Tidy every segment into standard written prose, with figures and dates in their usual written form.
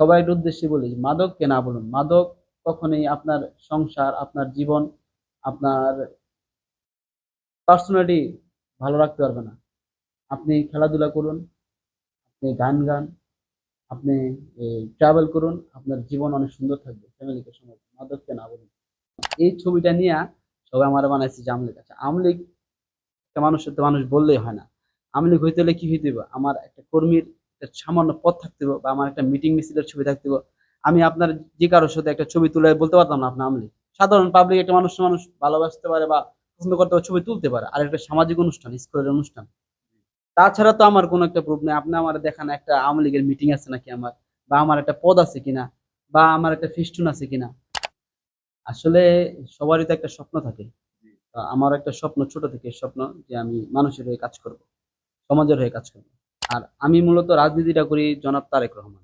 সবাইয়ের উদ্দেশ্যে বলি, মাদককে না বলুন। মাদক কখনোই আপনার সংসার, আপনার জীবন, আপনার পার্সোনালিটি ভালো রাখতে পারবে না। আপনি খেলাধুলা করুন, আপনি গান গান, আপনি ট্রাভেল করুন, আপনার জীবন অনেক সুন্দর থাকবে ফ্যামিলিকে সময় দিন। মাদককে না বলুন। এই ছবিটা নিয়ে সবাই আমার বানাইছে যে আমলিগ। আচ্ছা, আমলিগ একটা মানুষের তো মানুষ বললেই হয় না। আমলিগ হইতে হলে কি হইতে হবে? আমার একটা কর্মীর একটা সামান্য পদ থাকতে হবে, বা আমার একটা মিটিং মিছিলের ছবি থাকতে হবে। আমি আপনার যে কারোর সাথে একটা ছবি তুলে বলতে পারতাম না আপনি আমলিগ। সাধারণ পাবলিক একটা মানুষ মানুষ ভালোবাসতে পারে বা পছন্দ করতে পারে, ছবি তুলতে পারে। আর একটা সামাজিক অনুষ্ঠান, স্কুলের অনুষ্ঠান, তাছাড়া তো আমার কোনো একটা প্রুফ নেই। আপনি আমার দেখান একটা আওয়ামী লীগের মিটিং আছে নাকি আমার, বা আমার একটা পদ আছে কিনা, বা আমার একটা ফিস্টুন আছে কিনা। আসলে সবারই তো একটা স্বপ্ন থাকে। আমার একটা স্বপ্ন, ছোট থেকে স্বপ্ন, যে আমি মানুষের হয়ে কাজ করব, সমাজের হয়ে কাজ করব। আর আমি মূলত রাজনীতিটা করি জনাব তারেক রহমান,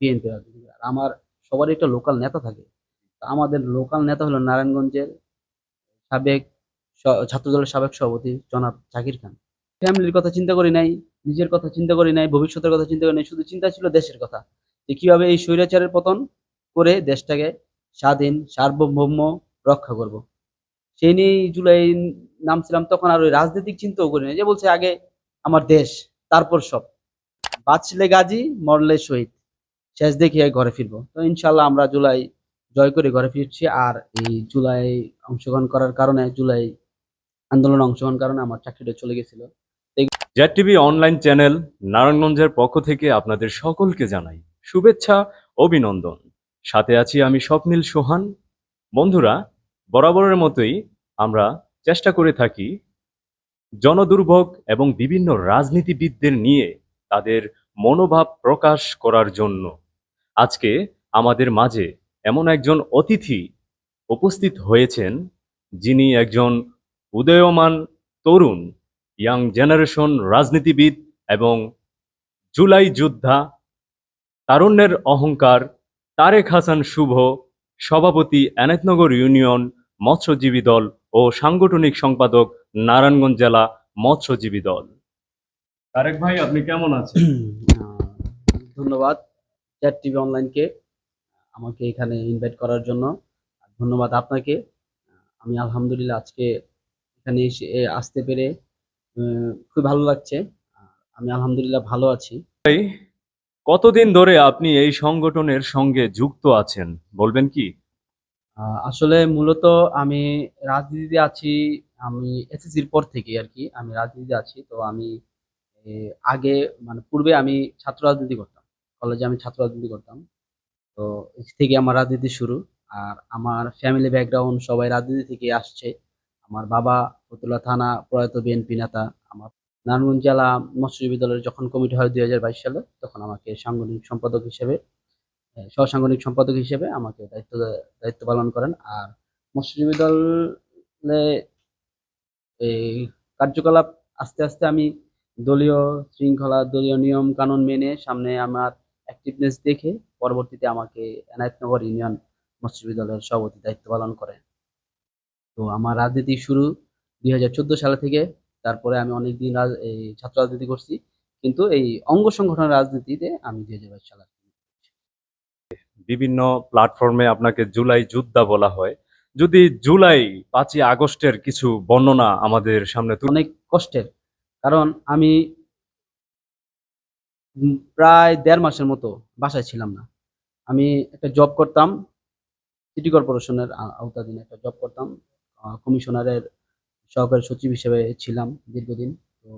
বিএনপি রাজনীতি। আর আমার সবারই একটা লোকাল নেতা থাকে। তো আমাদের লোকাল নেতা হলো নারায়ণগঞ্জের সাবেক ছাত্রদলের সাবেক সভাপতি জনাব জাকির খান। ফ্যামিলির কথা চিন্তা করি নাই, নিজের কথা চিন্তা করি নাই, ভবিষ্যতের কথা চিন্তা করি নাই। শুধু চিন্তা ছিল দেশের কথা। যে কিভাবে এই স্বৈরাচারের পতন করে দেশটাকে স্বাধীন, সার্বভৌম রক্ষা করব। সেই নিয়েই জুলাই নামছিলাম। তখন আর ওই রাজনৈতিক চিন্তাও করি নাই। যে বলছে আগে আমার দেশ, তারপর সব। বাঁচলে গাজী, মরলে শহীদ। শেষ দেখিয়ে ঘরে ফিরবো। তো ইনশাল্লাহ আমরা জুলাই জয় করে ঘরে ফিরছি। আর এই জুলাই অংশগ্রহণ করার কারণে, জুলাই আন্দোলনে অংশগ্রহণ কারণে আমার চাকরিটা চলে গেছিল। জেড টিভি অনলাইন চ্যানেল নারায়ণগঞ্জের পক্ষ থেকে আপনাদের সকলকে জানাই শুভেচ্ছা, অভিনন্দন। সাথে আছি আমি স্বপ্নিল সোহান। বন্ধুরা, বরাবরের মতোই আমরা চেষ্টা করে থাকি জনদুর্ভোগ এবং বিভিন্ন রাজনীতিবিদদের নিয়ে তাদের মনোভাব প্রকাশ করার জন্য। আজকে আমাদের মাঝে এমন একজন অতিথি উপস্থিত হয়েছেন, যিনি একজন উদীয়মান তরুণ, ইয়াং জেনারেশন রাজনীতিবিদ এবং জুলাই যোদ্ধা, তারুণ্যের অহংকার, তারেক হাসান শুভ, সভাপতি এনায়েতনগর ইউনিয়ন মৎস্যজীবী দল ও সাংগঠনিক সম্পাদক নারায়ণগঞ্জ জেলা মৎস্যজীবী দল। তারেক ভাই, আপনি কেমন আছেন? আহ, ধন্যবাদ চ্যাট টিভি অনলাইনকে আমাকে এখানে ইনভাইট করার জন্য। আর ধন্যবাদ আপনাকে। আমি আলহামদুলিল্লাহ আজকে এখানে আসতে পেরে খুব ভালো লাগছে। আমি আলহামদুলিল্লাহ ভালো আছি। কতদিন ধরে আপনি এই সংগঠনের সঙ্গে যুক্ত আছেন, বলবেন কি? আসলে মূলত আমি রাজনীতিতে আছি। আমি এসএসসির পর থেকে আর কি আমি রাজনীতিতে আছি। তো আমি আগে, মানে পূর্বে আমি ছাত্র রাজনীতি করতাম। কলেজে আমি ছাত্র রাজনীতি করতাম। তো এর থেকে আমার রাজনীতি শুরু। আর আমার ফ্যামিলি ব্যাকগ্রাউন্ড সবাই রাজনীতি থেকে আসছে। আমার বাবা ফতুল্লা থানা প্রয়াত বিএনপি নেতা। আমার নারায়ণগঞ্জ জেলা মৎস্যজীবী দলের যখন কমিটি হয় 2022 সালে, তখন আমাকে সাংগঠনিক সম্পাদক হিসেবে, সহসাংগঠনিক সম্পাদক হিসেবে আমাকে দায়িত্ব পালন করেন। আর মৎস্যজীবী দলে এই কার্যকলাপ আস্তে আস্তে আমি দলীয় শৃঙ্খলা, দলীয় নিয়ম কানুন মেনে সামনে আমার অ্যাক্টিভনেস দেখে পরবর্তীতে আমাকে এনায়েতনগর ইউনিয়ন মৎস্যজীবী দলের সভাপতি দায়িত্ব পালন করে। তো আমার রাজনীতি শুরু 2014 সালে থেকে। তারপরে আমি অনেকদিন এই ছাত্র রাজনীতি করছি, কিন্তু এই অঙ্গ সংগঠনের রাজনীতিতে আমি 2022 সালে। বিভিন্ন প্ল্যাটফর্মে আপনাকে জুলাই যোদ্ধা বলা হয়। যদি জুলাই 5ই আগস্টের কিছু বর্ণনা আমাদের সামনে অনেক কষ্টের, কারণ আমি প্রায় 1.5 মাসের মতো বাসায় ছিলাম না। আমি একটা জব করতাম, সিটি কর্পোরেশনের আওতাধীন একটা জব করতাম। কমিশনারের সহকারী সচিব হিসেবে ছিলাম দীর্ঘদিন। তো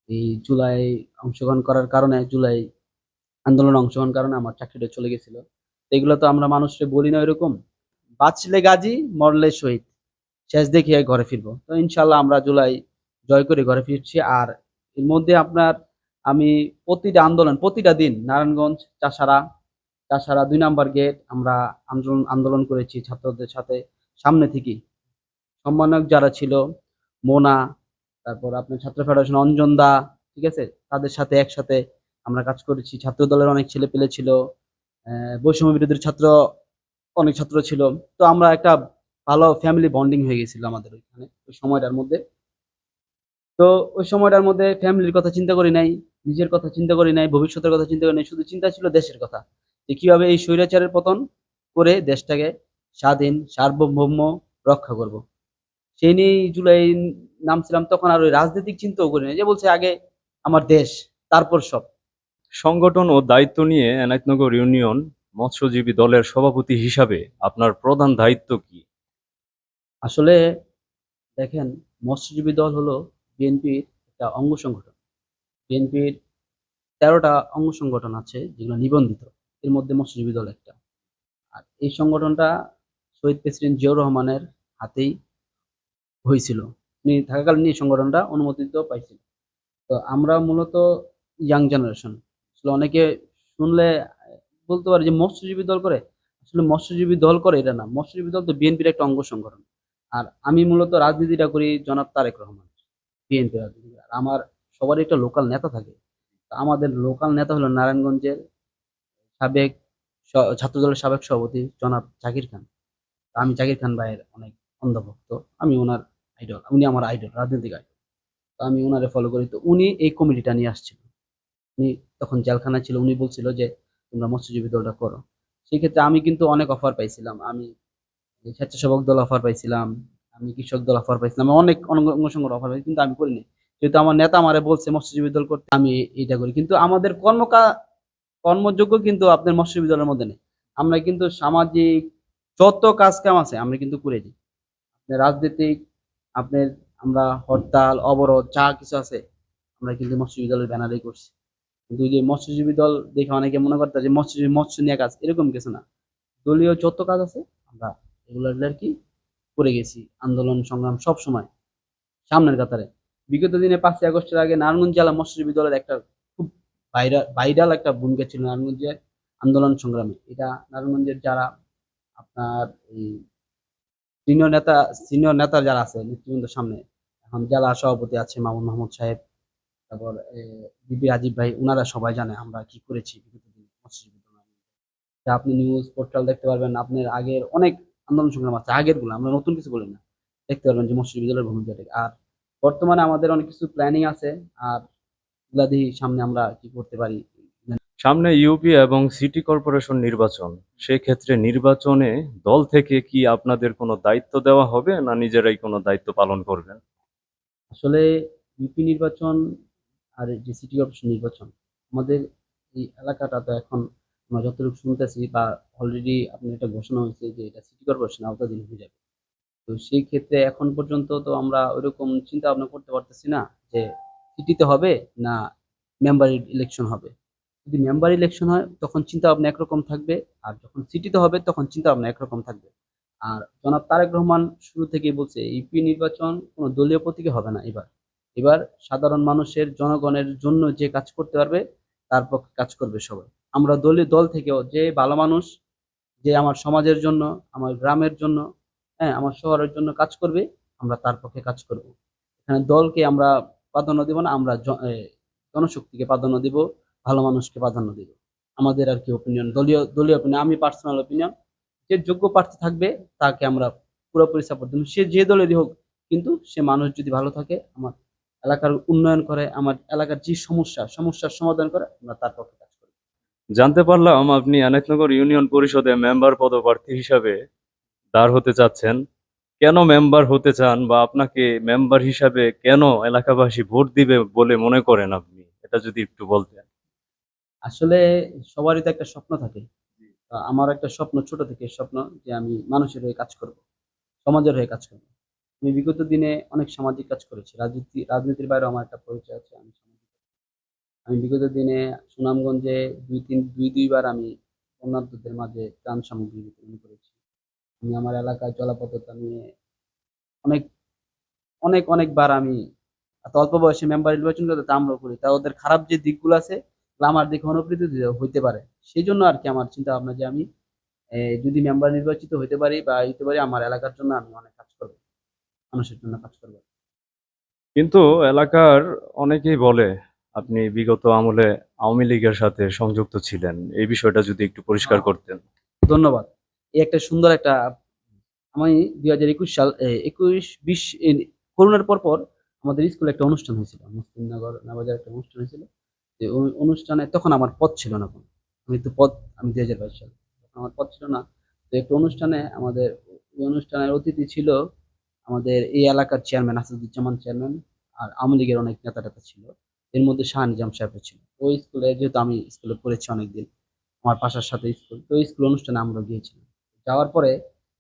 এই জুলাই অংশগ্রহণ করার কারণে, জুলাই আন্দোলনে অংশগ্রহণ কারণে আমার চাকরিটা চলে গেছিল। তো এগুলো তো আমরা মানুষকে বলি না এরকম, বাঁচলে গাজী, মরলে শহীদ। শেষ দেখিয়ে ঘরে ফিরবো। তো ইনশাল্লাহ আমরা জুলাই জয় করে ঘরে ফিরছি। আর এর মধ্যে আপনার আমি প্রতিটা আন্দোলন, প্রতিটা দিন নারায়ণগঞ্জ চাষারা, 2 নাম্বার গেট আমরা আন্দোলন আন্দোলন করেছি ছাত্রদের সাথে, সামনে থেকে। সম্মানক যারা ছিল, মোনা, তারপর আপনার ছাত্র ফেডারেশন অঞ্জন দা, ঠিক আছে, তাদের সাথে একসাথে আমরা কাজ করেছি। ছাত্র দলের অনেক ছেলে পেলে ছিল, বৈষম্য বিরোধী ছাত্র অনেক ছাত্র ছিল। তো আমরা একটা ভালো ফ্যামিলি বন্ডিং হয়ে গেছিল আমাদের ওইখানে ওই সময়টার মধ্যে। তো ওই সময়টার মধ্যে ফ্যামিলির কথা চিন্তা করি নাই, নিজের কথা চিন্তা করি নাই, ভবিষ্যতের কথা চিন্তা করি নাই। শুধু চিন্তা ছিল দেশের কথা। যে কিভাবে এই স্বৈরাচারের পতন করে দেশটাকে স্বাধীন সার্বভৌম রক্ষা করব। সেই নিয়েই জুলাই নামছিলাম। তখন আর ওই রাজনৈতিক চিন্তাও করি নাই, যে বলছে আগে আমার দেশ, তারপর সব। সংগঠন ও দায়িত্ব নিয়ে এনায়তনগর ইউনিয়ন মৎস্যজীবী দলের সভাপতি হিসাবে আপনার প্রধান দায়িত্ব কি? আসলে দেখেন, মৎস্যজীবী দল হলো বিএনপির একটা অঙ্গ সংগঠন। বিএনপির ১৩টা অঙ্গ সংগঠন আছে যেগুলো নিবন্ধিত। এর মধ্যে মৎস্যজীবী দল একটা। আর এই সংগঠনটা শহীদ প্রেসিডেন্ট জিয়াউর রহমানের হাতেই হয়েছিল। উনি থাকাকালীন এই সংগঠনটা অনুমোদিত পাইছিল। তো আমরা মূলত ইয়াং জেনারেশন। আসলে অনেকে শুনলে বলতে পারে যে মৎস্যজীবী দল করে। আসলে মৎস্যজীবী দল করে এটা না। মৎস্যজীবী দল তো বিএনপির একটা অঙ্গ সংগঠন। আর আমি মূলত রাজনীতিটা করি জনাব তারেক রহমান, বিএনপি রাজনীতি। আর আমার সবারই একটা লোকাল নেতা থাকে। তো আমাদের লোকাল নেতা হলো নারায়ণগঞ্জের সাবেক ছাত্রদলের সাবেক সভাপতি জনাব জাকির খান। তো আমি জাকির খান ভাইয়ের অনেক অন্ধভক্ত। আমি ওনার আইডল। উনি আমার আইডল, রাজনৈতিক আইডল। তো আমি উনারে ফলো করি। তো উনি এই কমিটিটা নিয়ে আসছিল। উনি তখন জেলখানায় ছিল। উনি বলছিল যে তোমরা মৎস্যজীবী দলটা করো। সেক্ষেত্রে আমি কিন্তু অনেক অফার পাইছিলাম। আমি স্বেচ্ছাসেবক দল অফার পাইছিলাম, আমি কৃষক দল অফার পাইছিলাম, অনেক অঙ্গ সংগঠন অফার পাইছি, কিন্তু আমি করিনি। যেহেতু আমার নেতা আমারে বলছে মৎস্যজীবী দল করতে, আমি এইটা করি। কিন্তু আমাদের কর্মযোগ্য কিন্তু আপনার মৎস্যজীবী দলের মধ্যে নেই। আমরা কিন্তু সামাজিক যত কাজ কাম আছে আমরা কিন্তু করে দিই। আপনার রাজনৈতিক, আপনার আমরা হরতাল অবরোধ যা কিছু আছে আমরা কিন্তু মৎস্যজীবী দলের ব্যানারেই করছি। কিন্তু ওই যে মৎস্যজীবী দল দেখে অনেকে মনে করতে যে মৎস্যজীবী মৎস্য নিয়ে কাজ, এরকম কিছু না। দলীয় যত কাজ আছে আমরা এগুলো আর কি করে গেছি। আন্দোলন সংগ্রাম সব সময় সামনের কাতারে। বিগত দিনে ৫ই আগস্টের আগে নারায়ণগঞ্জ জেলা মৎস্যজীবী দলের একটা খুব ভাইরাল একটা ভূমিকা ছিল নারায়ণগঞ্জের আন্দোলন সংগ্রামে। এটা নারায়ণগঞ্জের যারা আপনার এই সিনিয়র নেতা যারা আছে নেতৃবৃন্দের সামনে, এখন জেলা সভাপতি আছে মামুন মাহমুদ সাহেব, তারপর বিপি রাজীব ভাই, উনারা সবাই জানে আমরা কি করেছি বিগত দিনে মৎস্যজীবী দল। যা আপনি নিউজ পোর্টাল দেখতে পারবেন, আপনার আগের অনেক আন্দোলন সংগ্রাম আছে, আগের গুলো, আমরা নতুন কিছু বলি না। দেখতে পারবেন যে মৎস্যজীবী দলের ভূমিকাটা। আর বর্তমানে আমাদের অনেক কিছু প্ল্যানিং আছে। আর এগুলা দিয়ে সামনে আমরা কি করতে পারি। সামনে ইউপি এবং সিটি কর্পোরেশন নির্বাচন। সেক্ষেত্রে নির্বাচনে দল থেকে কি আপনাদের কোনো দায়িত্ব দেওয়া হবে, না নিজেরাই কোনো দায়িত্ব পালন করবেন? আসলে ইউপি নির্বাচন আর এই যে সিটি কর্পোরেশন নির্বাচন, আমাদের এই এলাকাটা তো এখন আমরা যতটুকু শুনতেছি বা অলরেডি আপনার এটা ঘোষণা হয়েছে যে এটা সিটি কর্পোরেশনের আওতাধীন হয়ে যাবে। তো সেই ক্ষেত্রে এখন পর্যন্ত তো আমরা ওইরকম চিন্তা ভাবনা করতে পারতেছি না যে সিটিতে হবে না মেম্বার ইলেকশন হবে। যদি মেম্বার ইলেকশন হয় তখন চিন্তা ভাবনা একরকম থাকবে, আর যখন সিটিতে হবে তখন চিন্তা ভাবনা একরকম থাকবে। আর জনাব তারেক রহমান শুরু থেকেই বলছে ইউপি নির্বাচন কোনো দলীয় প্রতীকে হবে না। এবার এবার সাধারণ মানুষের জনগণের জন্য যে কাজ করতে পারবে তার পক্ষে কাজ করবে সবাই। আমরা দলীয় দল থেকেও যে ভালো মানুষ, যে আমার সমাজের জন্য, আমার গ্রামের জন্য, হ্যাঁ, আমার শহরের জন্য কাজ করবে, আমরা তার পক্ষে কাজ করব। এখানে দলকে আমরা প্রাধান্য দিব না, আমরা জনশক্তিকে প্রাধান্য দিব, ভালো মানুষকে প্রাধান্য দিব। আমাদের আর কি ওপিনিয়ন, দলীয় দলীয় ওপিনিয়ন, আমি পার্সোনাল ওপিনিয়ন, যে যোগ্য প্রার্থী থাকবে তাকে আমরা পুরোপুরি সাপোর্ট দেব, সে যে দলেরই হোক। কিন্তু সে মানুষ যদি ভালো থাকে, আমার এলাকার উন্নয়ন করে, আমার এলাকার যে সমস্যার সমাধান করে, আমরা তার পক্ষে কাজ করি। জানতে পারলাম আপনি এনায়তনগর ইউনিয়ন পরিষদে মেম্বার পদপ্রার্থী হিসাবে দাঁড় হতে চাচ্ছেন। কেন মেম্বার হতে চান, বা আপনাকে মেম্বার হিসাবে কেন এলাকাবাসী ভোট দিবে বলে মনে করেন আপনি? এটা যদি একটু বলতেন। আসলে সবারই তো একটা স্বপ্ন থাকে। আমার একটা স্বপ্ন, ছোট থেকে স্বপ্ন, যে আমি মানুষের হয়ে কাজ করব, সমাজের হয়ে কাজ করব। আমি বিগত দিনে অনেক সামাজিক কাজ করেছি। রাজনীতির বাইরেও আমার একটা পরিচয় আছে। আমি বিগত দিনে সুনামগঞ্জে ২-২বার আমি বন্যার্তদের মাঝে ত্রাণ সামগ্রী বিতরণ করেছি। আমি আমার এলাকায় জলাবদ্ধতা নিয়ে অনেক অনেকবার আমি এত অল্প বয়সে মেম্বার নির্বাচন করতে তা আমরাও করি। তা ওদের খারাপ যে দিকগুলো আছে এগুলো আমার দিকে অনুপ্রেরিত হইতে পারে। সেই জন্য আর কি আমার চিন্তা ভাবনা যে আমি যদি মেম্বার নির্বাচিত হইতে পারি বা হইতে পারি, আমার এলাকার জন্য আমি অনেক কাজ করবো, মানুষের জন্য কাজ করবো। কিন্তু এলাকার অনেকেই বলে আপনি বিগত আমলে আওয়ামী লীগের সাথে সংযুক্ত ছিলেন। এই বিষয়টা যদি একটু পরিষ্কার করতেন। ধন্যবাদ। এই একটা সুন্দর একটা, আমি ২০২১ সাল ২১-২০ করোনার পর আমাদের স্কুলে একটা অনুষ্ঠান হয়েছিল। মুসলিমনগর নামাজের একটা অনুষ্ঠান হয়েছিল। যে অনুষ্ঠানে তখন আমার পদ ছিল না কোনো। আমি 2022 সালে, তখন আমার পদ ছিল না। তো একটা অনুষ্ঠানে আমাদের, ওই অনুষ্ঠানের অতিথি ছিল আমাদের এই এলাকার চেয়ারম্যান আসাদুজ্জামান চেয়ারম্যান, আর আওয়ামী লীগের অনেক নেতা টেতা ছিল। এর মধ্যে শাহ নিজাম সাহেবও ছিল। ওই স্কুলে, যেহেতু আমি স্কুলে পড়েছি অনেকদিন, আমার বাসার সাথে স্কুল, তো ওই স্কুল অনুষ্ঠানে আমরা গিয়েছিলাম। যাওয়ার পরে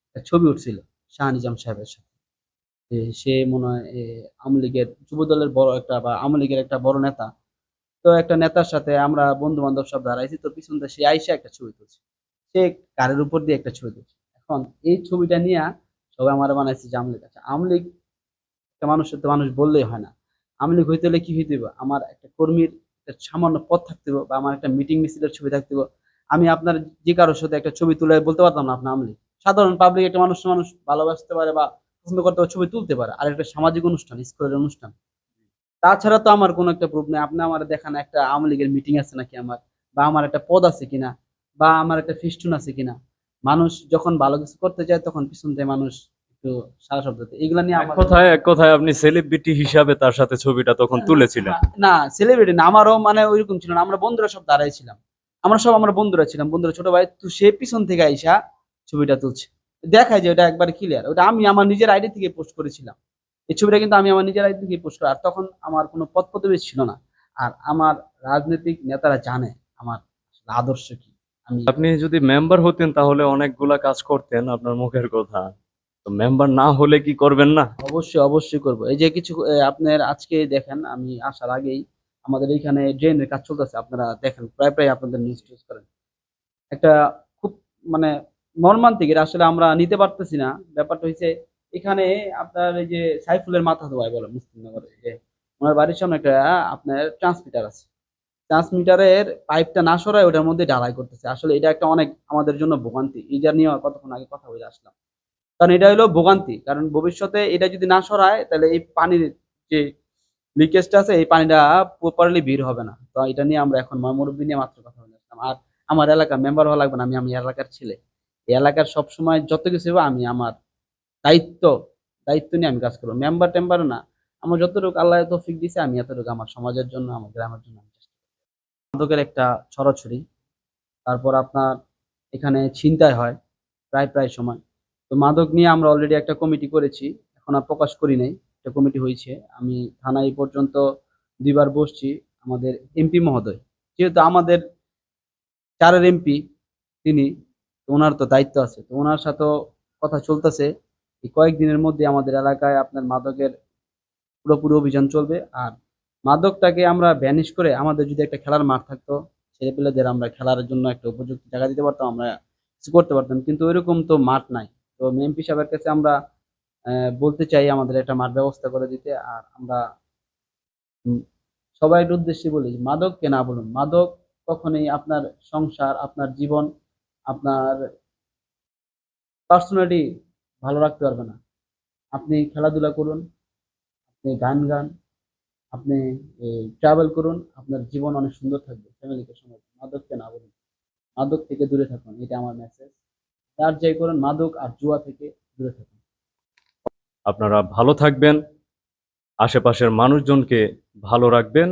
একটা ছবি উঠছিল শাহ নিজাম সাহেবের সাথে। সে মনে হয় আওয়ামী লীগের যুব দলের বড় একটা, বা আওয়ামী লীগের একটা বড় নেতা। তো একটা নেতার সাথে আমরা বন্ধু বান্ধব সব দাঁড়াইছি, তো পিছন থেকে সে আইসা একটা ছবি তুলছে। সে কারের উপর দিয়ে একটা ছবি তুলছে। এখন এই ছবিটা নিয়ে সবাই আমার বানাইছে যে আওয়ামী লীগ। আচ্ছা, আওয়ামী লীগ একটা মানুষের তো মানুষ বললেই হয় না। আওয়ামী লীগ হইতে হলে কি হইতে হবে? আমার একটা কর্মীর একটা সামান্য পদ থাকতে হবে, বা আমার একটা মিটিং মিছিলের ছবি থাকতে হবে। আমি আপনার যে কারোর সাথে একটা ছবি তুলে বলতে পারতাম না আপনি আওয়ামী লীগ। সাধারণ পাবলিক একটা মানুষ মানুষ ভালোবাসতে পারে বা পছন্দ করতে পারে, ছবি তুলতে পারে। আর একটা সামাজিক অনুষ্ঠান, স্কুলের অনুষ্ঠান। তাছাড়া তো আমার কোনো একটা প্রুফ নেই। আপনি আমার দেখান একটা আওয়ামী লীগের মিটিং আছে নাকি আমার, বা আমার একটা পদ আছে কিনা, বা আমার একটা ফেস্টুন আছে কিনা। মানুষ যখন ভালো কিছু করতে চায় তখন পিছন থেকে মানুষ একটু সারা শব্দ দেয়। এগুলা নিয়ে এক আমার, কথায় এক কথায় আপনি সেলিব্রিটি হিসাবে তার সাথে ছবিটা তখন তুলেছিলেন। না, সেলিব্রিটি না, আমারও মানে ওইরকম ছিল না। আমরা বন্ধুরা সব দাঁড়াই ছিলাম। আমরা বন্ধুরা ছিলাম, বন্ধুরা ছোট ভাই। তো সে পিছন থেকে আইসা ছবিটা তুলছে। দেখায় যে ওটা একবার ক্লিয়ার, ওটা আমি আমার নিজের আইডি থেকে পোস্ট করেছিলাম। এই ছবিটা কিন্তু আমি আমার নিজের আইডি থেকে পোস্ট করি। আর তখন আমার কোনো পদ পদবি ছিল না। আর আমার রাজনৈতিক নেতারা জানে আমার আসলে আদর্শ কি। আমি আপনি যদি মেম্বার হতেন তাহলে অনেকগুলা কাজ করতেন, আপনার মুখের কথা। তো মেম্বার না হলে কি করবেন না? অবশ্যই করব। এই যে কিছু আপনার আজকে দেখেন, আমি আসার আগেই আমাদের এইখানে ড্রেনের কাজ চলতেছে। আপনারা দেখেন, প্রায় আপনাদের নিউজ টিউজ করেন। একটা খুব মানে মর্মান্তিক, এটা আসলে আমরা নিতে পারতেছি না। ব্যাপারটা হইছে, এখানে আপনার এই যে সাইফুলের মাথা ধোয়ায় বলে মুসলিমনগরে, যে ওনার বাড়ির সামনে একটা আপনার ট্রান্সমিটার আছে। ট্রান্সমিটারের পাইপটা না সরায় ওটার মধ্যে ঢালাই করতেছে। আসলে এটা একটা অনেক আমাদের জন্য ভোগান্তি। এটা নিয়ে কতক্ষণ আগে কথা বলে আসলাম। কারণ এটা হলো ভোগান্তি। কারণ ভবিষ্যতে এটা যদি না সরায় তাহলে এই পানির যে লিকেজটা আছে, এই পানিটা প্রপারলি বের হবে না। তো এটা নিয়ে আমরা এখন মুরব্বি নিয়ে মাত্র কথা বলে আসলাম। আর আমার এলাকার মেম্বার হওয়া লাগবে না, আমি আমি এলাকার ছেলে। এই এলাকার সবসময় যত কিছু হবে আমি আমার দায়িত্ব দায়িত্ব নিয়ে আমি কাজ করবো। মেম্বার টেম্বার না, আমার যতটুকু আল্লাহ তৌফিক দিছে আমি এতটুকু আমার সমাজের জন্য, আমার গ্রামের জন্য আমি চেষ্টা করি। মাদকের একটা ছড়াছড়ি, তারপর আপনার এখানে ছিনতাই হয় প্রায় সময়। তো মাদক নিয়ে আমরা অলরেডি একটা কমিটি করেছি, এখন আর প্রকাশ করি নাই। একটা কমিটি হয়েছে, আমি থানায় এই পর্যন্ত 2 বার বসছি। আমাদের এমপি মহোদয়, যেহেতু আমাদের 4-এর এমপি তিনি, তো ওনার তো দায়িত্ব আছে, তো ওনার সাথেও কথা চলতেছে। এই কয়েকদিনের মধ্যে আমাদের এলাকায় আপনার মাদকের পুরোপুরি অভিযান চলবে। আর মাদকটাকে আমরা ব্যানিশ করে আমাদের যদি একটা খেলার মাঠ থাকতো, ছেলেপেলেদের আমরা খেলার জন্য একটা উপযুক্ত জায়গা দিতে পারতাম, আমরা কিছু করতে পারতাম। কিন্তু ওইরকম তো মাঠ নাই। তো এমপি সাহেবের কাছে আমরা বলতে চাই আমাদের একটা মাঠ ব্যবস্থা করে দিতে। আর আমরা উম, সবাইয়ের উদ্দেশ্যে বলি, মাদককে না বলুন। মাদক কখনোই আপনার সংসার, আপনার জীবন, আপনার পার্সোনালিটি ভালো রাখতে পারবে না। আপনি খেলাধুলা করুন, আপনি গান গান, আপনি ট্রাভেল করুন, আপনার জীবন অনেক সুন্দর থাকবে ফ্যামিলিকে সময় দিন। মাদককে না বলুন, মাদক থেকে দূরে থাকুন, এটা আমার মেসেজ। আর যাই করুন, মাদক আর জুয়া থেকে দূরে থাকুন। আপনারা ভালো থাকবেন, আশেপাশের মানুষজনকে ভালো রাখবেন।